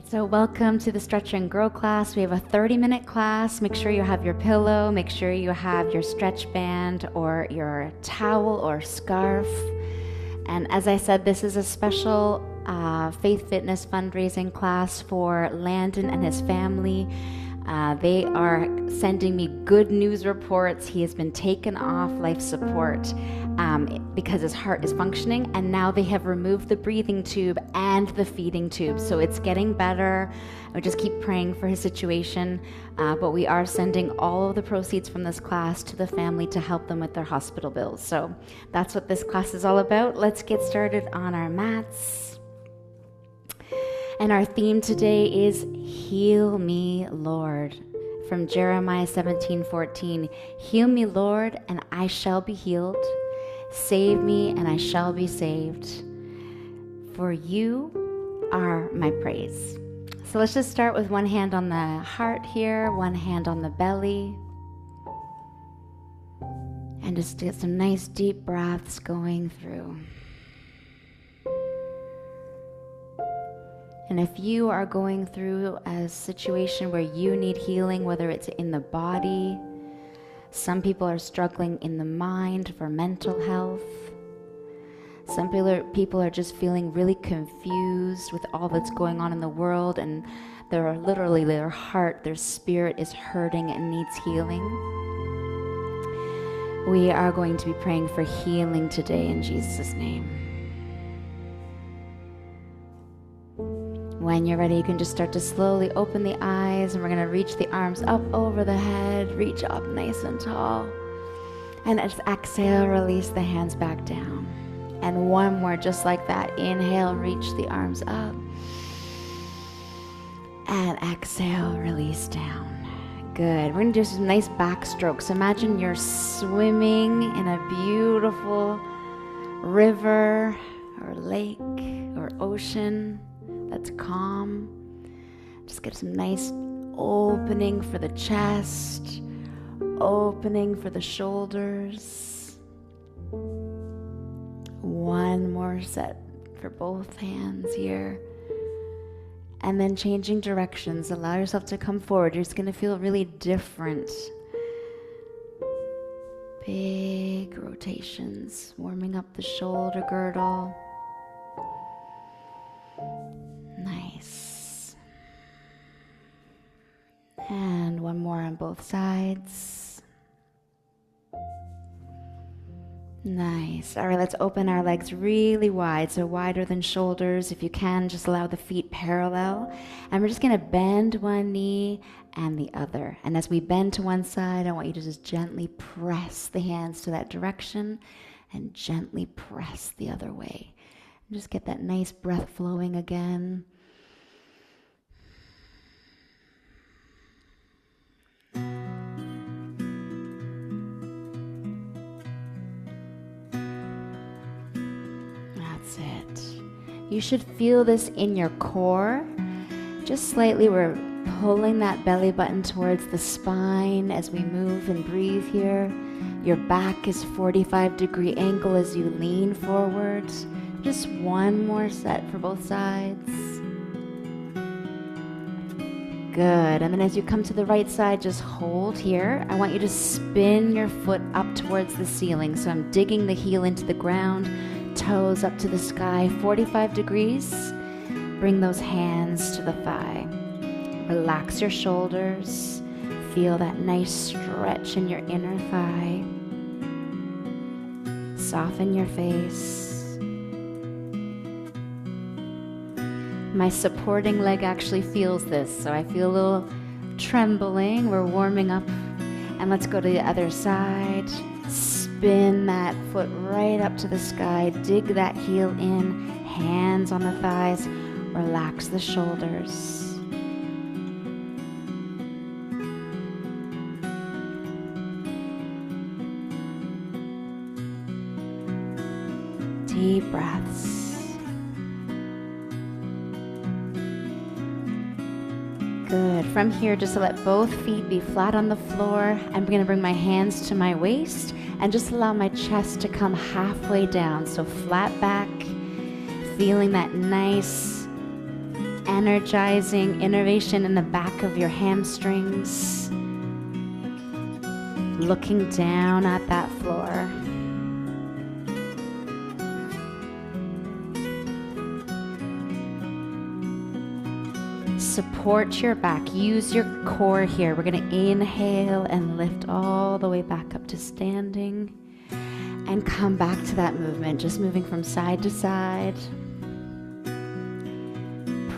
So welcome to the Stretch and Grow class. We have a 30-minute class. Make sure you have your pillow, make sure you have your stretch band or your towel or scarf. And as I said, this is a special faith fitness fundraising class for Landon and his family. They are sending me good news reports. He has been taken off life support because his heart is functioning, and now they have removed the breathing tube and the feeding tube. So it's getting better. I just keep praying for his situation, but we are sending all of the proceeds from this class to the family to help them with their hospital bills. So that's what this class is all about. Let's get started on our mats. And our theme today is Heal Me, Lord, from Jeremiah 17:14. Heal me, Lord, and I shall be healed. Save me, and I shall be saved. For you are my praise. So let's just start with one hand on the heart here, one hand on the belly. And just get some nice deep breaths going through. And if you are going through a situation where you need healing, whether it's in the body, some people are struggling in the mind for mental health. Some people are just feeling really confused with all that's going on in the world, and their heart, their spirit is hurting and needs healing. We are going to be praying for healing today in Jesus' name. When you're ready, you can just start to slowly open the eyes, and we're going to reach the arms up over the head, reach up nice and tall. And as exhale, release the hands back down. And one more just like that. Inhale, reach the arms up. And exhale, release down. Good. We're going to do some nice back strokes. Imagine you're swimming in a beautiful river or lake or ocean that's calm. Just get some nice opening for the chest, opening for the shoulders. One more set for both hands here. And then changing directions. Allow yourself to come forward. You're just going to feel really different. Big rotations, warming up the shoulder girdle. Nice. And one more on both sides. Nice. All right, let's open our legs really wide, so wider than shoulders. If you can, just allow the feet parallel. And we're just going to bend one knee and the other. And as we bend to one side, I want you to just gently press the hands to that direction and gently press the other way. And just get that nice breath flowing again. That's it. You should feel this in your core. Just slightly, we're pulling that belly button towards the spine as we move and breathe here. Your back is 45-degree angle as you lean forward. Just one more set for both sides. Good. And then as you come to the right side, just hold here. I want you to spin your foot up towards the ceiling. So I'm digging the heel into the ground, toes up to the sky, 45 degrees. Bring those hands to the thigh. Relax your shoulders. Feel that nice stretch in your inner thigh. Soften your face. My supporting leg actually feels this, so I feel a little trembling. We're warming up. And let's go to the other side. Spin that foot right up to the sky. Dig that heel in. Hands on the thighs. Relax the shoulders. Deep breaths. Good. From here, just let both feet be flat on the floor. I'm going to bring my hands to my waist and just allow my chest to come halfway down. So flat back, feeling that nice energizing innervation in the back of your hamstrings. Looking down at that floor. Support your back. Use your core here. We're going to inhale and lift all the way back up to standing. And come back to that movement, just moving from side to side.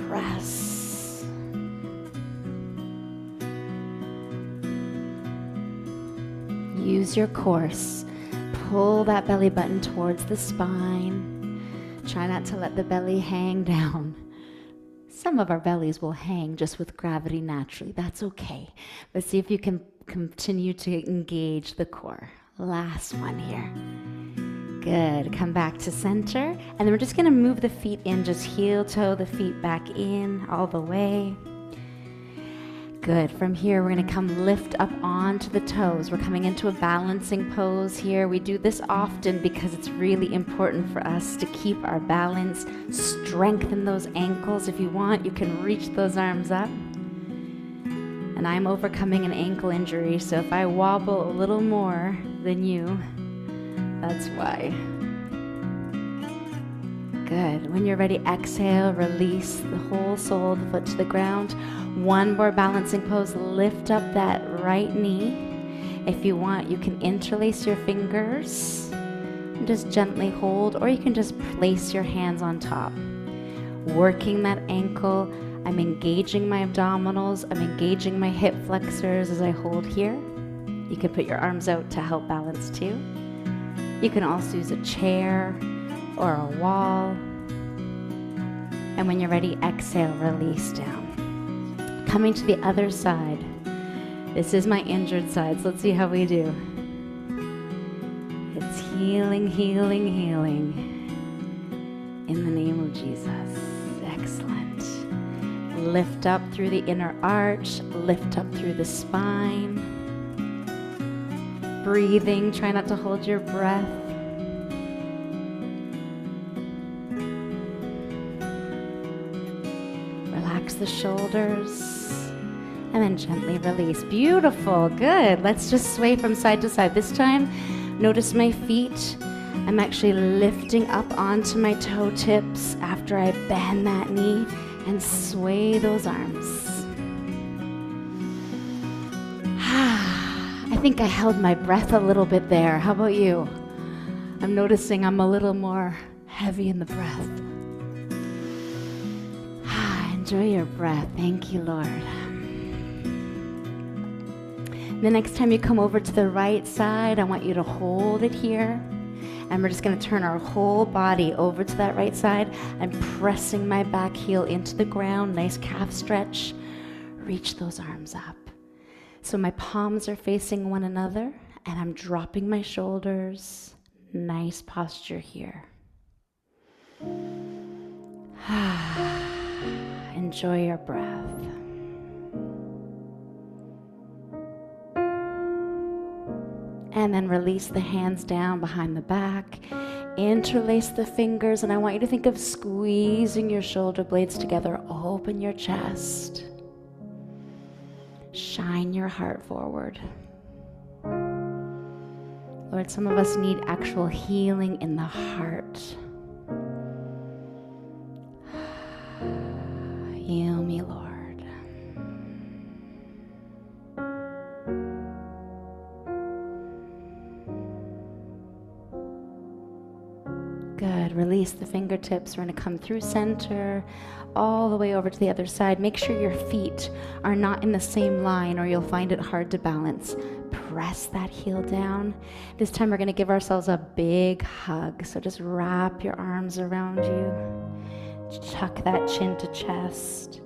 Press. Use your core. Pull that belly button towards the spine. Try not to let the belly hang down. Some of our bellies will hang just with gravity naturally. That's okay. But see if you can continue to engage the core. Last one here. Good. Come back to center. And then we're just going to move the feet in. Just heel toe the feet back in all the way. Good. From here, we're going to come lift up onto the toes. We're coming into a balancing pose here. We do this often because it's really important for us to keep our balance. Strengthen those ankles. If you want, you can reach those arms up. And I'm overcoming an ankle injury, so if I wobble a little more than you, that's why. Good. When you're ready, exhale, release the whole sole of the foot to the ground. One more balancing pose. Lift up that right knee. If you want, you can interlace your fingers and just gently hold, or you can just place your hands on top. Working that ankle. I'm engaging my abdominals. I'm engaging my hip flexors as I hold here. You can put your arms out to help balance too. You can also use a chair or a wall. And when you're ready, exhale, release down. Coming to the other side. This is my injured side, so let's see how we do. It's healing, healing, healing. In the name of Jesus. Excellent. Lift up through the inner arch. Lift up through the spine. Breathing. Try not to hold your breath. Relax the shoulders. And then gently release. Beautiful. Good. Let's just sway from side to side. This time, notice my feet. I'm actually lifting up onto my toe tips after I bend that knee and sway those arms. I think I held my breath a little bit there. How about you? I'm noticing I'm a little more heavy in the breath. Enjoy your breath. Thank you, Lord. The next time you come over to the right side, I want you to hold it here. And we're just going to turn our whole body over to that right side. I'm pressing my back heel into the ground. Nice calf stretch. Reach those arms up. So my palms are facing one another, and I'm dropping my shoulders. Nice posture here. Enjoy your breath. And then release the hands down behind the back. Interlace the fingers, and I want you to think of squeezing your shoulder blades together. Open your chest. Shine your heart forward. Lord, some of us need actual healing in the heart. Heal me, Lord. Good. Release the fingertips. We're going to come through center, all the way over to the other side. Make sure your feet are not in the same line or you'll find it hard to balance. Press that heel down. This time we're going to give ourselves a big hug. So just wrap your arms around you. Tuck that chin to chest.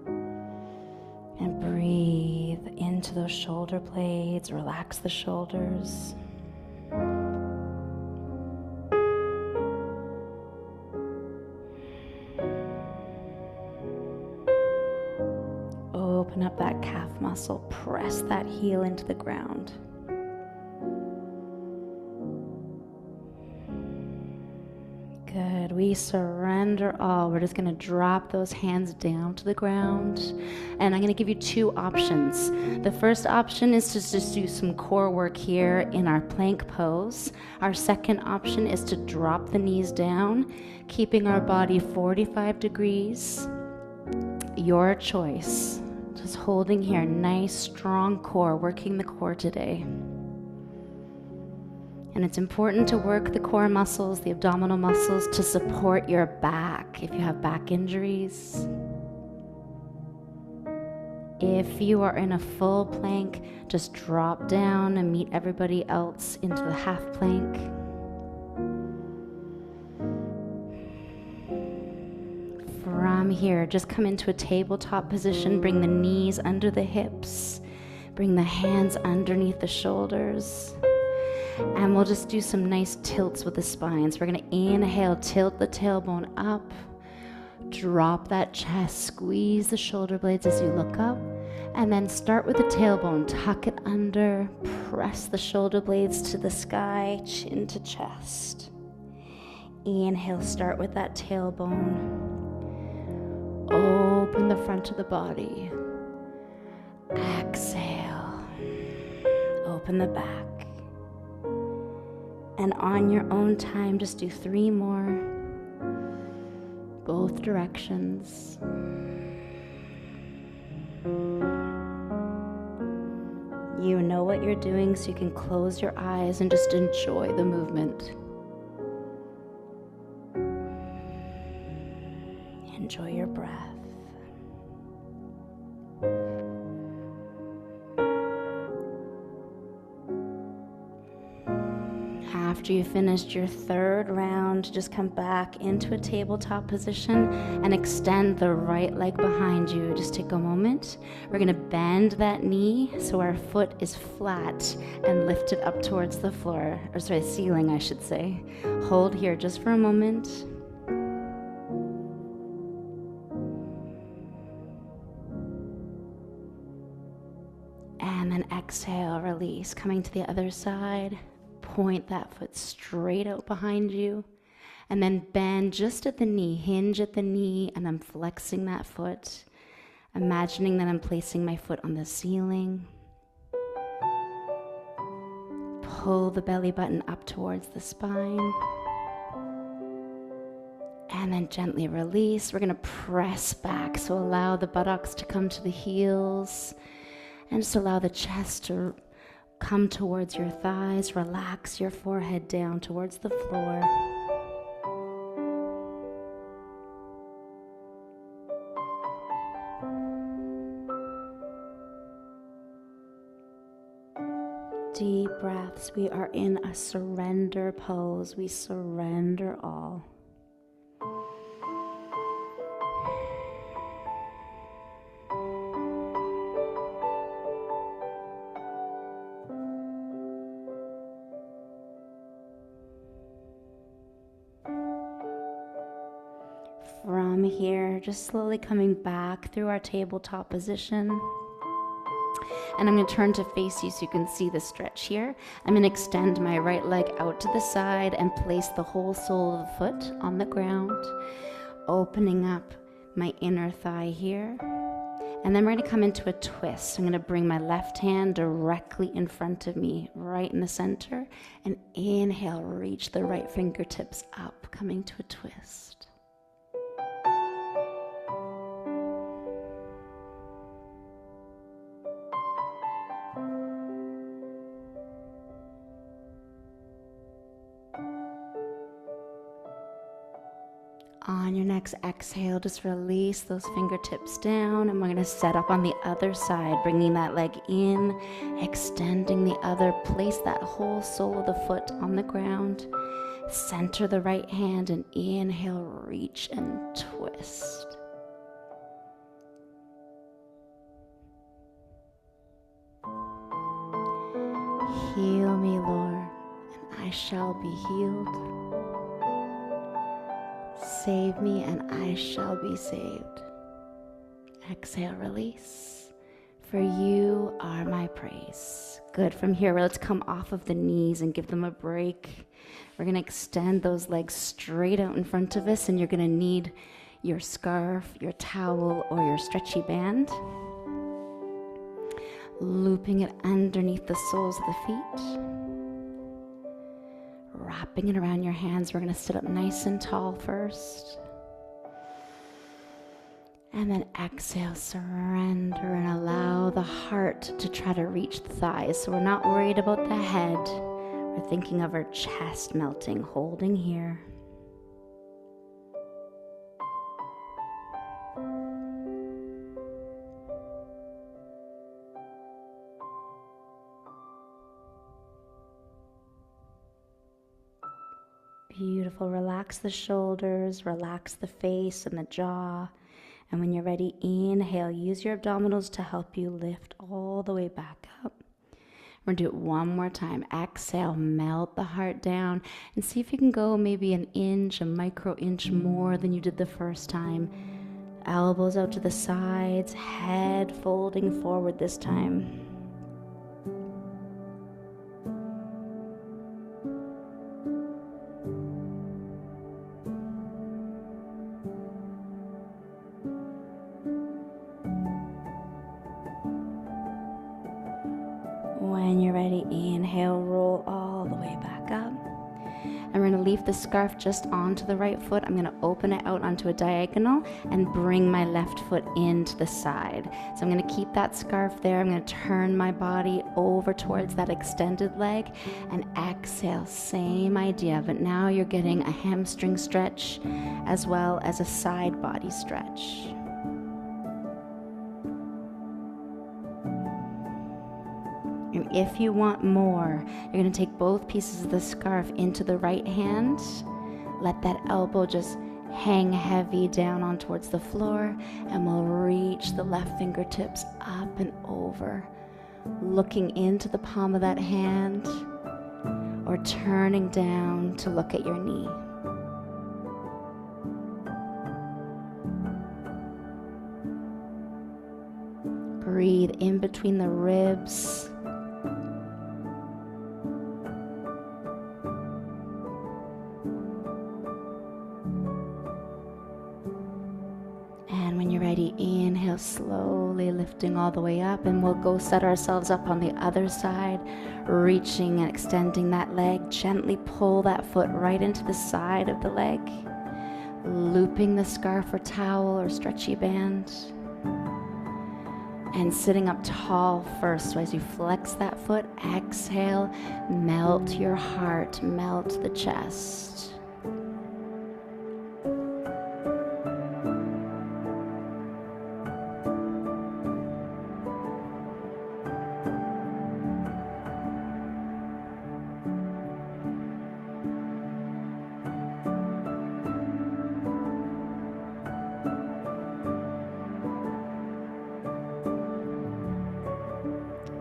And breathe into those shoulder blades. Relax the shoulders. Open up that calf muscle. Press that heel into the ground. Good. We we surrender all. We're just going to drop those hands down to the ground. And I'm going to give you two options. The first option is to just do some core work here in our plank pose. Our second option is to drop the knees down, keeping our body 45 degrees. Your choice. Just holding here, nice, strong core, working the core today. And it's important to work the core muscles, the abdominal muscles, to support your back if you have back injuries. If you are in a full plank, just drop down and meet everybody else into the half plank. From here, just come into a tabletop position. Bring the knees under the hips. Bring the hands underneath the shoulders. And we'll just do some nice tilts with the spines. We're going to inhale, tilt the tailbone up. Drop that chest, squeeze the shoulder blades as you look up. And then start with the tailbone, tuck it under, press the shoulder blades to the sky, chin to chest. Inhale, start with that tailbone. Open the front of the body. Exhale. Open the back. And on your own time, just do 3 more. Both directions. You know what you're doing, so you can close your eyes and just enjoy the movement. Enjoy your breath. After you finished your third round, just come back into a tabletop position and extend the right leg behind you. Just take a moment. We're going to bend that knee so our foot is flat and lift it up towards the floor, or sorry, ceiling, I should say. Hold here just for a moment. And then exhale, release, coming to the other side. Point that foot straight out behind you, and then bend just at the knee, hinge at the knee, and I'm flexing that foot, imagining that I'm placing my foot on the ceiling. Pull the belly button up towards the spine, and then gently release. We're going to press back, so allow the buttocks to come to the heels, and just allow the chest to come towards your thighs. Relax your forehead down towards the floor. Deep breaths. We are in a surrender pose. We surrender all. From here, just slowly coming back through our tabletop position. And I'm going to turn to face you so you can see the stretch here. I'm going to extend my right leg out to the side and place the whole sole of the foot on the ground, opening up my inner thigh here. And then we're going to come into a twist. I'm going to bring my left hand directly in front of me, right in the center, and inhale, reach the right fingertips up, coming to a twist. On your next exhale, just release those fingertips down, and we're going to set up on the other side, bringing that leg in, extending the other, place that whole sole of the foot on the ground, center the right hand, and inhale, reach and twist. Heal me, Lord, and I shall be healed. Save me, and I shall be saved. Exhale, release. For you are my praise. Good. From here, let's come off of the knees and give them a break. We're gonna extend those legs straight out in front of us, and you're gonna need your scarf, your towel, or your stretchy band. Looping it underneath the soles of the feet. Wrapping it around your hands. We're gonna sit up nice and tall first. And then exhale, surrender, and allow the heart to try to reach the thighs. So we're not worried about the head. We're thinking of our chest melting, holding here. Beautiful. Relax the shoulders, relax the face and the jaw. And when you're ready, inhale. Use your abdominals to help you lift all the way back up. We're going to do it one more time. Exhale, melt the heart down, and see if you can go maybe an inch, a micro inch more than you did the first time. Elbows out to the sides, head folding forward this time. When you're ready, inhale, roll all the way back up. And we're going to leave the scarf just onto the right foot. I'm going to open it out onto a diagonal and bring my left foot into the side. So I'm going to keep that scarf there. I'm going to turn my body over towards that extended leg and exhale. Same idea, but now you're getting a hamstring stretch as well as a side body stretch. And if you want more, you're going to take both pieces of the scarf into the right hand. Let that elbow just hang heavy down on towards the floor, and we'll reach the left fingertips up and over, looking into the palm of that hand or turning down to look at your knee. Breathe in between the ribs. And when you're ready, inhale, slowly lifting all the way up, and we'll go set ourselves up on the other side, reaching and extending that leg. Gently pull that foot right into the side of the leg, looping the scarf or towel or stretchy band, and sitting up tall first. So as you flex that foot, exhale, melt your heart, melt the chest.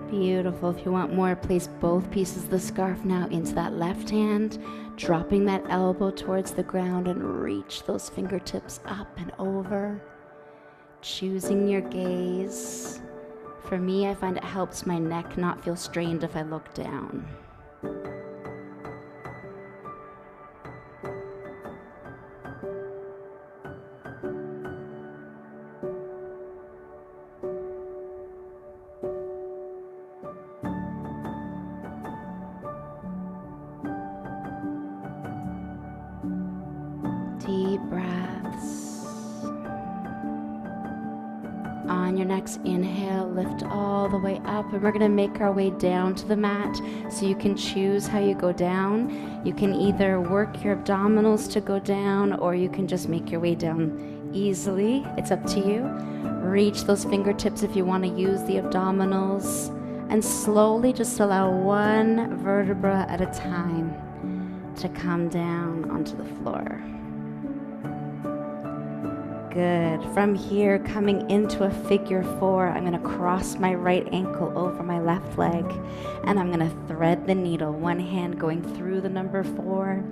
Beautiful. If you want more, place both pieces of the scarf now into that left hand, dropping that elbow towards the ground, and reach those fingertips up and over, choosing your gaze. For me, I find it helps my neck not feel strained if I look down. Deep breaths. On your next inhale, lift all the way up, and we're going to make our way down to the mat. So you can choose how you go down. You can either work your abdominals to go down, or you can just make your way down easily. It's up to you. Reach those fingertips if you want to use the abdominals, and slowly just allow one vertebra at a time to come down onto the floor. Good. From here, coming into a figure four, I'm going to cross my right ankle over my left leg, and I'm going to thread the needle, one hand going through the number 4,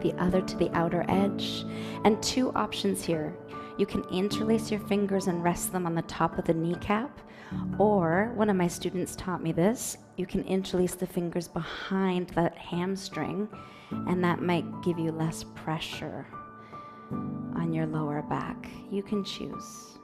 the other to the outer edge. And two options here. You can interlace your fingers and rest them on the top of the kneecap, or one of my students taught me this. you can interlace the fingers behind that hamstring, and that might give you less pressure on your lower back. You can choose.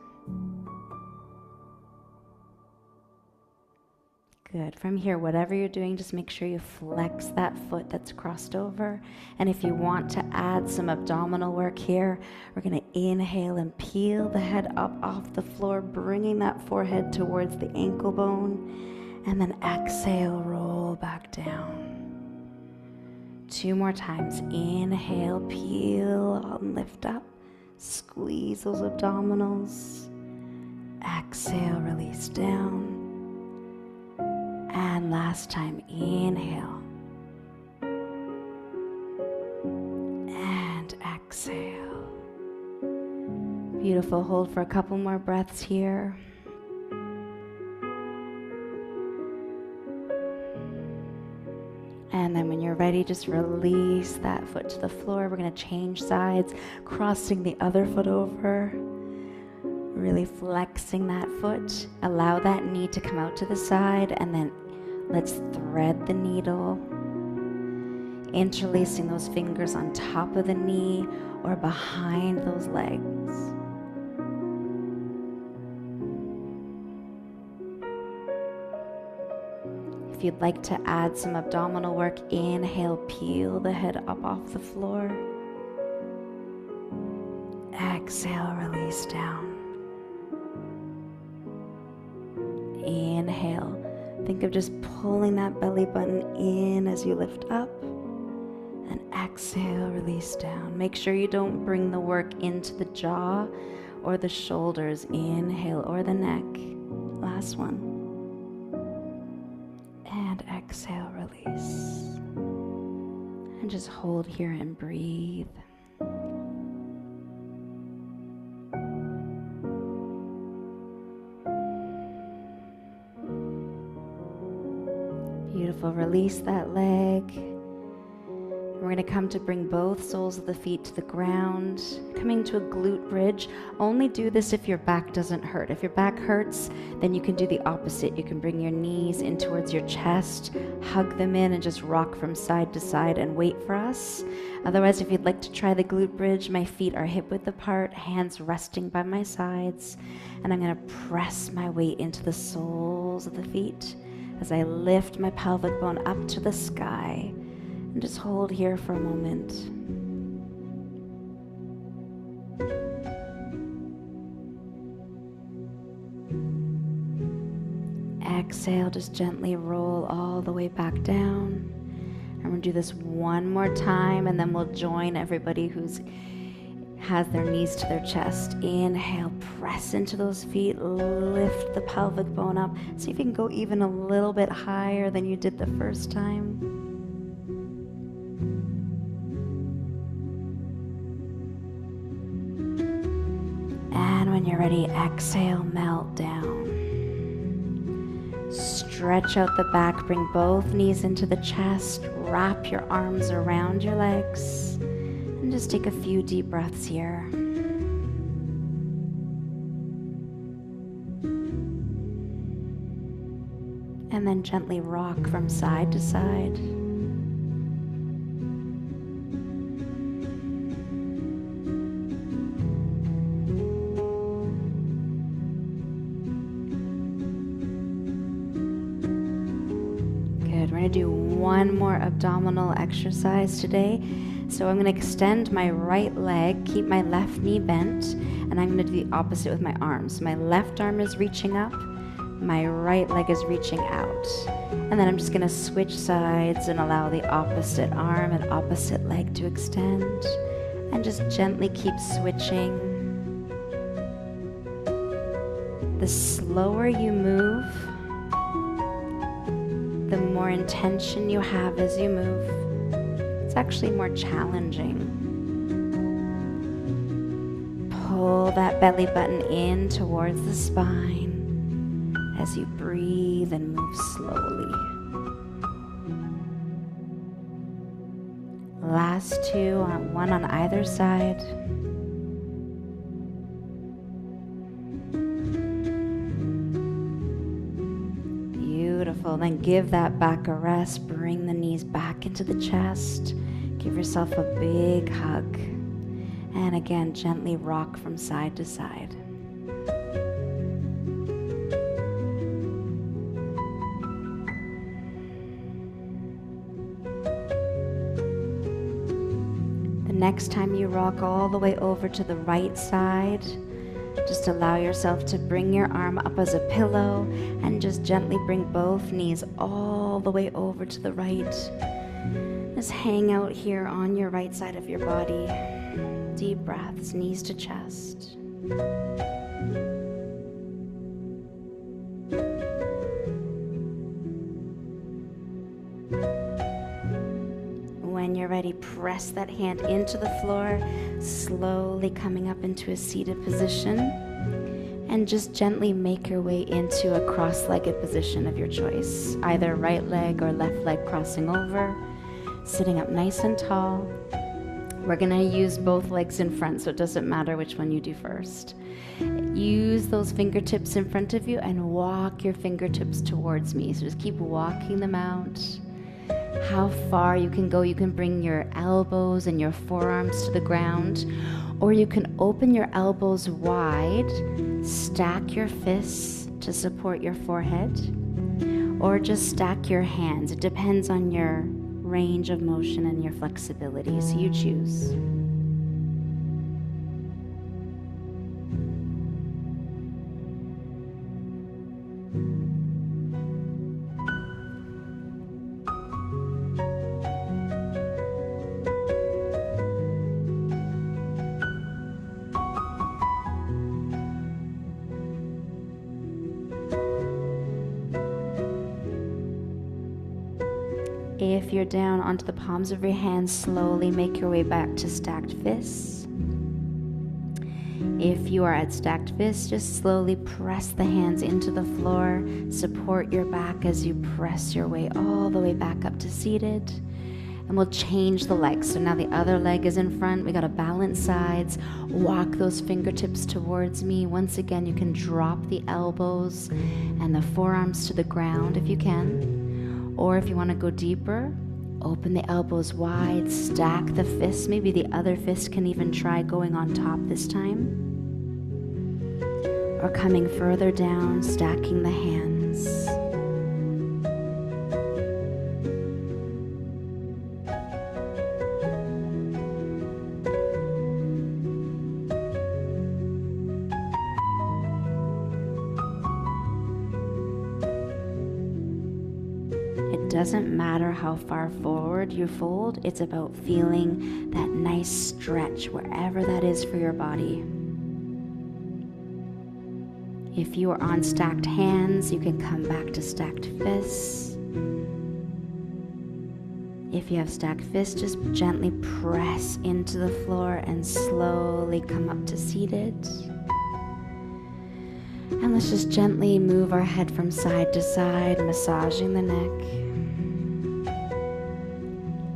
Good. From here, whatever you're doing, just make sure you flex that foot that's crossed over. And if you want to add some abdominal work here, we're going to inhale and peel the head up off the floor, bringing that forehead towards the ankle bone. And then exhale, roll back down. 2 more times. Inhale, peel, and lift up. Squeeze those abdominals. Exhale, release down. And last time, inhale. And exhale. Beautiful. Hold for a couple more breaths here. And then when you're ready, just release that foot to the floor. We're going to change sides, crossing the other foot over. Really flexing that foot. Allow that knee to come out to the side, and then let's thread the needle. Interlacing those fingers on top of the knee or behind those legs. If you'd like to add some abdominal work, inhale, peel the head up off the floor. Exhale, release down. Inhale. Think of just pulling that belly button in as you lift up. And exhale, release down. Make sure you don't bring the work into the jaw or the shoulders. Inhale, or the neck. Last one. And exhale, release. And just hold here and breathe. Beautiful. Release that leg. We're going to come to bring both soles of the feet to the ground, coming to a glute bridge. Only do this if your back doesn't hurt. If your back hurts, then you can do the opposite. You can bring your knees in towards your chest, hug them in, and just rock from side to side and wait for us. Otherwise, if you'd like to try the glute bridge, my feet are hip width apart, hands resting by my sides, and I'm going to press my weight into the soles of the feet as I lift my pelvic bone up to the sky. And just hold here for a moment. Exhale, just gently roll all the way back down. I'm going to do this one more time, and then we'll join everybody who's has their knees to their chest. Inhale, press into those feet, lift the pelvic bone up. See if you can go even a little bit higher than you did the first time. And when you're ready, exhale, melt down. Stretch out the back, bring both knees into the chest, wrap your arms around your legs, and just take a few deep breaths here. And then gently rock from side to side. We're going to do one more abdominal exercise today. So I'm going to extend my right leg, keep my left knee bent, and I'm going to do the opposite with my arms. My left arm is reaching up, my right leg is reaching out. And then I'm just going to switch sides and allow the opposite arm and opposite leg to extend. And just gently keep switching. The slower you move, the more intention you have as you move. It's actually more challenging. Pull that belly button in towards the spine as you breathe and move slowly. Last two, one on either side. Beautiful. Then give that back a rest. Bring the knees back into the chest. Give yourself a big hug. And again, gently rock from side to side. The next time you rock all the way over to the right side, just allow yourself to bring your arm up as a pillow and just gently bring both knees all the way over to the right. Just hang out here on your right side of your body. Deep breaths, knees to chest. When you're ready, press that hand into the floor, slowly coming up into a seated position, and just gently make your way into a cross-legged position of your choice, either right leg or left leg crossing over, sitting up nice and tall. We're gonna use both legs in front, so it doesn't matter which one you do first. Use those fingertips in front of you and walk your fingertips towards me. So just keep walking them out. How far you can go, you can bring your elbows and your forearms to the ground, or you can open your elbows wide, stack your fists to support your forehead, or just stack your hands. It depends on your range of motion and your flexibility, so you choose. If you're down onto the palms of your hands, slowly make your way back to stacked fists. If you are at stacked fists, just slowly press the hands into the floor. Support your back as you press your way all the way back up to seated. And we'll change the legs. So now the other leg is in front. We gotta balance sides. Walk those fingertips towards me. Once again, you can drop the elbows and the forearms to the ground if you can. Or if you want to go deeper, open the elbows wide, stack the fists. Maybe the other fist can even try going on top this time. Or coming further down, stacking the hands. It doesn't matter how far forward you fold, it's about feeling that nice stretch wherever that is for your body. If you are on stacked hands, you can come back to stacked fists. If you have stacked fists, just gently press into the floor and slowly come up to seated. And let's just gently move our head from side to side, massaging the neck.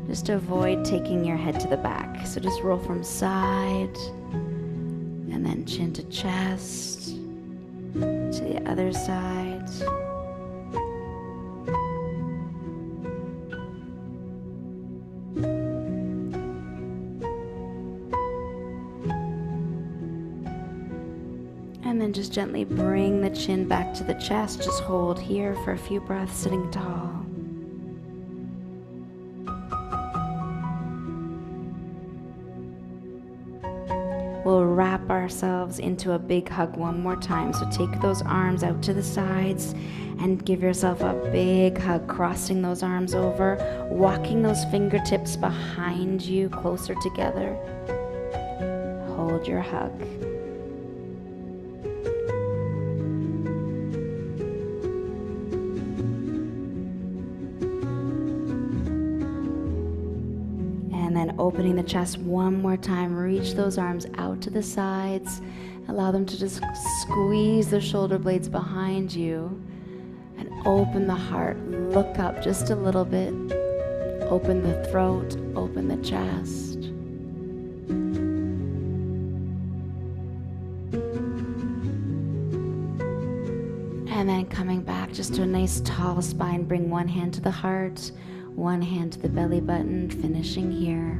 Just avoid taking your head to the back. So just roll from side, and then chin to chest, to the other side. And then just gently bring the chin back to the chest. Just hold here for a few breaths, sitting tall. We'll wrap ourselves into a big hug one more time. So take those arms out to the sides and give yourself a big hug, crossing those arms over, walking those fingertips behind you closer together. Hold your hug. And then opening the chest one more time, reach those arms out to the sides. Allow them to just squeeze the shoulder blades behind you. And open the heart, look up just a little bit. Open the throat, open the chest. And then coming back just to a nice tall spine, bring one hand to the heart, one hand to the belly button, finishing here.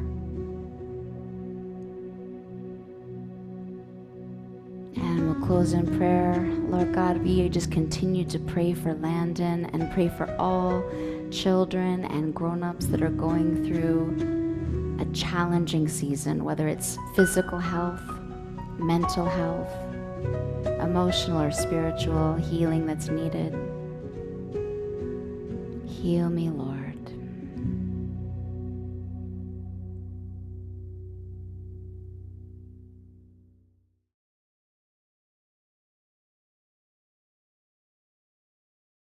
And we'll close in prayer. Lord God, we just continue to pray for Landon and pray for all children and grown-ups that are going through a challenging season, whether it's physical health, mental health, emotional or spiritual healing that's needed. Heal me, Lord.